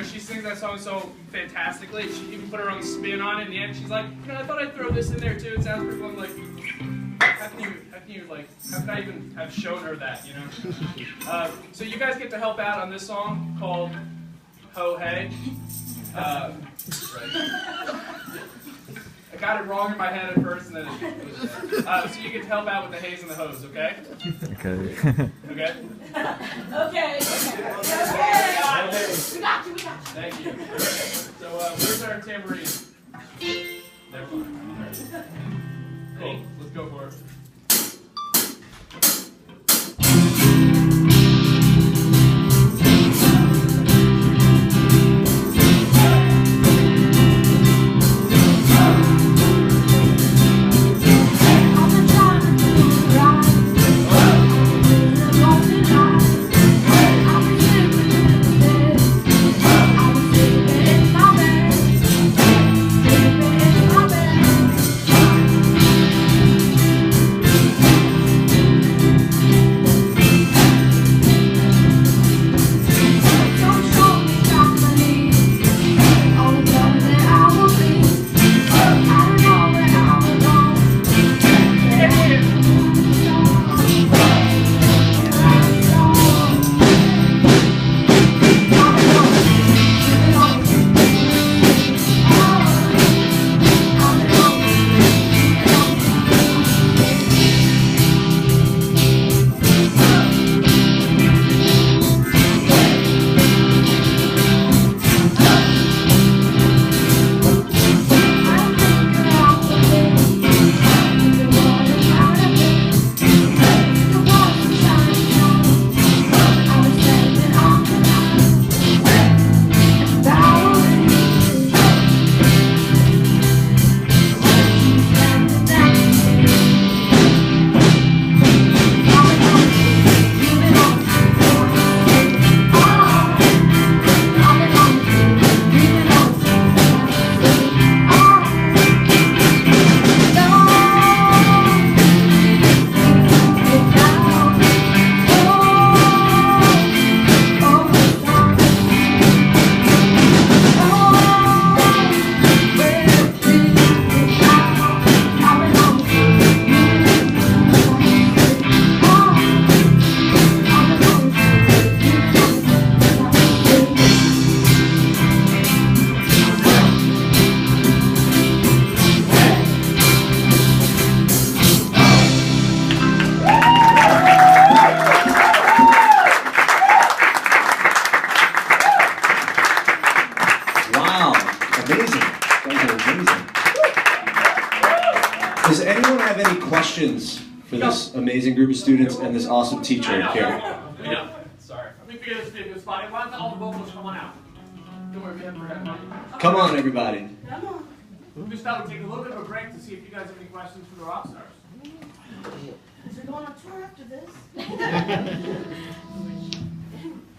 she sings that song so fantastically. She even put her own spin on it. In the end, she's like, you know, I thought I'd throw this in there too. It sounds pretty cool. I'm like, how could I even have shown her that, you know? So you guys get to help out on this song called Ho Hey. Right. I got it wrong in my head at first, and then so you get to help out with the hays and the hoes, okay? Okay. Okay? Okay. We got you. Thank you. So where's our tambourine? Never mind. Right. Cool. Let's go for it. Does anyone have any questions for this amazing group of students and this awesome teacher, Karen? Yeah. Sorry. Let me figure this big spot. Why don't all the vocals come on out? Don't worry, we have Come on, everybody. Come on. We just thought we'd take a little bit of a break to see if you guys have any questions for the rock stars. Is it going on tour after this?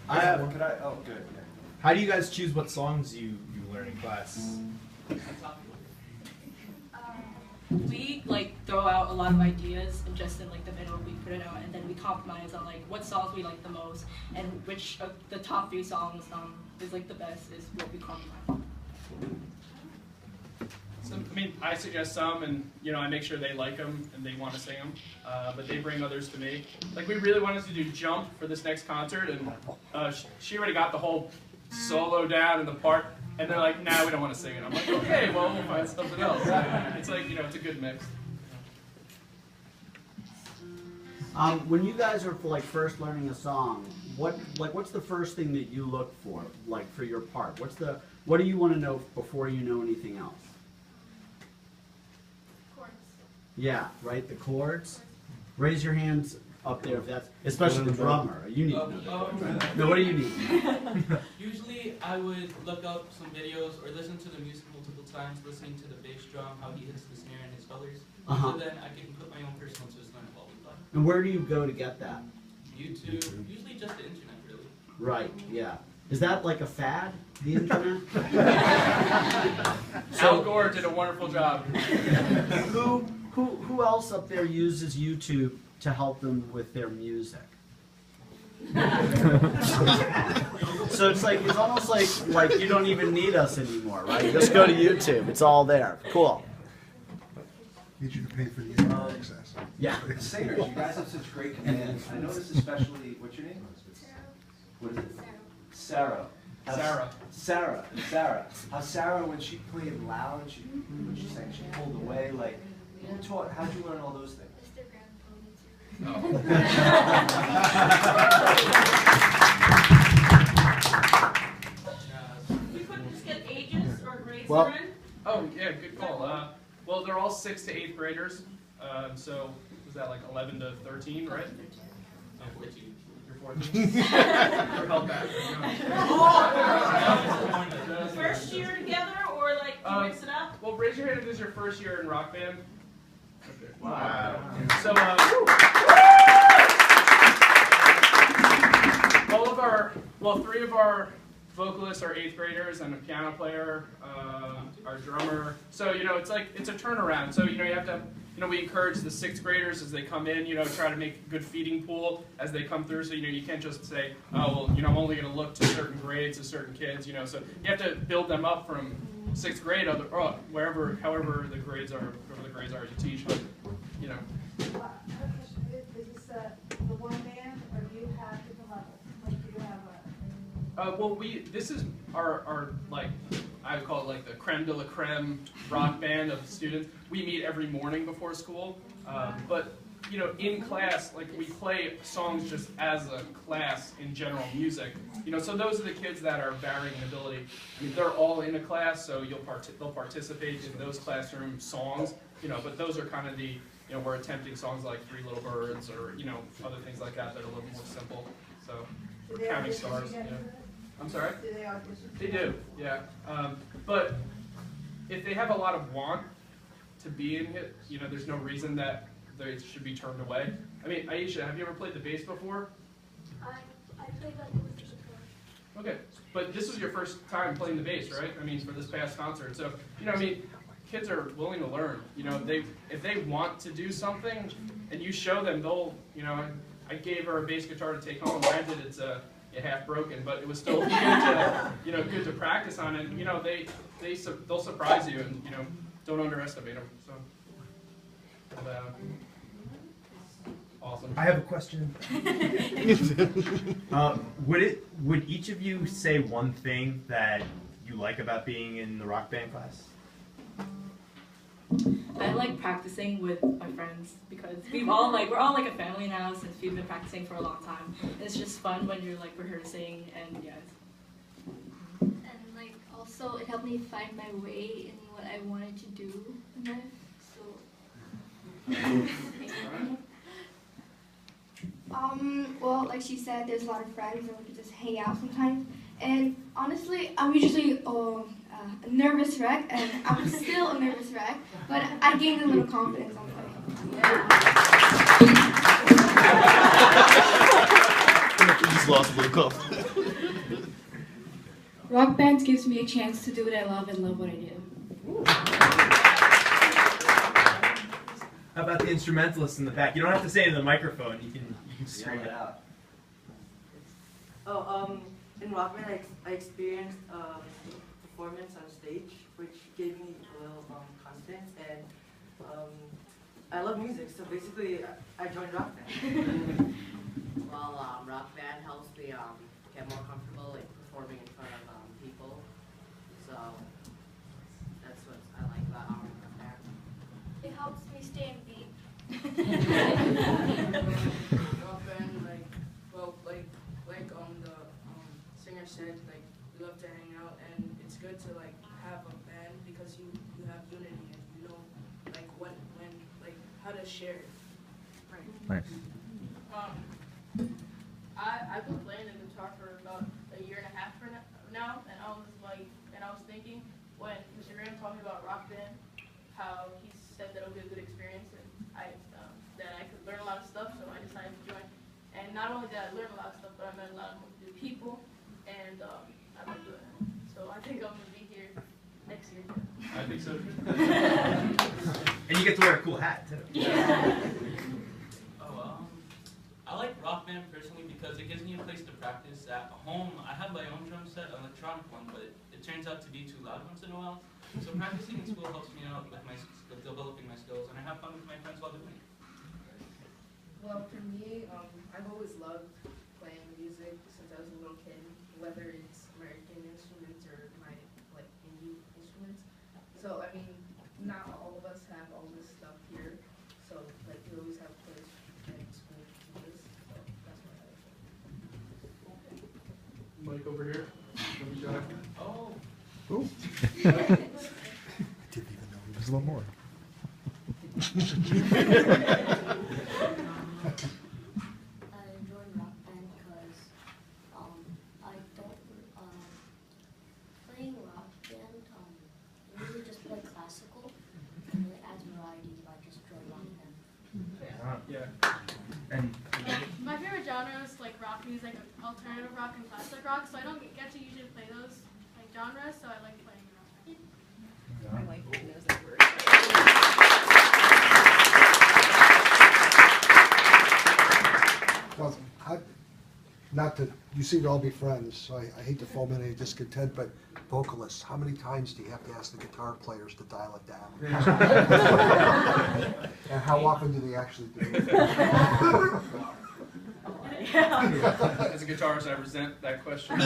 Oh, good. How do you guys choose what songs you learn in class? We throw out a lot of ideas, and just in the middle we put it out, and then we compromise on what songs we like the most, and which of the top 3 songs is the best is what we compromise on. So, I mean, I suggest some, and I make sure they like them and they want to sing them, but they bring others to me. We really wanted to do Jump for this next concert, and she already got the whole solo down in the part. And they're like, nah, we don't want to sing it. I'm like, okay, well, we'll find something else. It's it's a good mix. When you guys are first learning a song, what's the first thing that you look for, for your part? What do you want to know before you know anything else? Chords. Yeah, right, the chords. Raise your hands up there if that's, especially the drummer. You need to know that. No, what do you need? Usually I would look up some videos or listen to the music multiple times, listening to the bass drum, how he hits the snare and his colors. So then I can put my own personal twist on it while we play. And where do you go to get that? YouTube, usually just the internet, really. Right, yeah. Is that a fad, the internet? Al Gore did a wonderful job. Who else up there uses YouTube to help them with their music? So it's almost like you don't even need us anymore, right? Just go to YouTube. It's all there. Cool. Need you to pay for the internet access. Yeah. Singers, you guys have such great command. I noticed especially, what's your name? What is it? Sarah. Sarah. How Sarah, when she played loud, when she sang, she pulled away. Like, who taught? How'd you learn all those things? We couldn't just get ages or grades Well- for it? Oh, yeah, good call. Well, they're all 6th to 8th graders. So, was that like 11 to 13, right? I'm 14. You're 14? You're held back. First year together, or like you mix it up? Well, raise your hand if this is your first year in rock band. Okay. Wow. So, three of our vocalists are 8th graders, and a piano player, our drummer. So, it's a turnaround. So, you have to, we encourage the 6th graders as they come in, try to make a good feeding pool as they come through. So, you can't just say, oh, well, I'm only going to look to certain grades, to certain kids, So you have to build them up from 6th grade, or however the grades are you teach. But, I have a question. Is this the one band, or do you have different levels? Like, do you have this is our I would call it like the creme de la creme rock band of students. We meet every morning before school, but in class, we play songs just as a class in general music. So those are the kids that are varying in ability. I mean, they're all in a class, so they'll participate in those classroom songs. But those are kind of the we're attempting songs like Three Little Birds or other things like that that are a little more simple. So we're counting stars. I'm sorry? Do they audition? They do, yeah. But if they have a lot of want to be in it, there's no reason that they should be turned away. I mean, Aisha, have you ever played the bass before? I played like with the before. Okay, but this was your first time playing the bass, right? I mean, for this past concert. So, kids are willing to learn. If they want to do something, and you show them, they'll, I gave her a bass guitar to take home. Granted, it's half broken, but it was still good to, good to practice on it. They'll surprise you, and don't underestimate them. So, awesome. I have a question. Would each of you say one thing that you like about being in the rock band class? I like practicing with my friends because we're all like a family now since we've been practicing for a long time. It's just fun when you're rehearsing and yeah. And also it helped me find my way in what I wanted to do in life. Well, like she said, there's a lot of friends and we can just hang out sometimes. And honestly, I'm usually a nervous wreck, and I'm still a nervous wreck, but I gained a little confidence on the way. Just lost a little cuff. Rock bands gives me a chance to do what I love and love what I do. How about the instrumentalists in the back? You don't have to say it in the microphone. You can scream it out. In rock band, I experienced performance on stage, which gave me a little confidence, and I love music, so basically I joined rock band. Well, rock band helps me get more comfortable performing in front of people, so that's what I like about rock band. It helps me stay in beat. Rock band, the singer said, we love to hang out, and it's good to have a band because you have unity and you know how to share it. Nice. I've been playing the guitar for about a year and a half now, and I was thinking when Mr. Graham told me about rock band, how he said that it would be a good experience, and that I could learn a lot of stuff, so I decided to join. And not only did I learn a lot of stuff, but I met a lot of new people, and I love doing it. So I think I'm gonna be here next year. I think so. And you get to wear a cool hat too. I like rock band personally because it gives me a place to practice. At home, I have my own drum set, an electronic one, but it turns out to be too loud once in a while. So practicing in school helps me out with developing my skills, and I have fun with my friends while doing it. Well, for me, I've always loved playing music since I was a little kid, whether it's American instruments or my indie instruments. So I mean, not all of us have all this stuff here, so we always have a place in school to do this. So that's why I like it. Mike over here. Oh. Ooh. Didn't even know he was a little more. I enjoy rock band because I don't playing rock band. I usually just play classical, and it adds variety if I just join rock band. Yeah. And my favorite genre is like rock music, alternative rock, and classic rock. So I don't get to usually play those genres. So I like playing rock band. I like those words. Well, not to, you seem to all be friends, so I hate to foment any discontent, but vocalists, how many times do you have to ask the guitar players to dial it down? And how often do they actually do it? As a guitarist, I resent that question.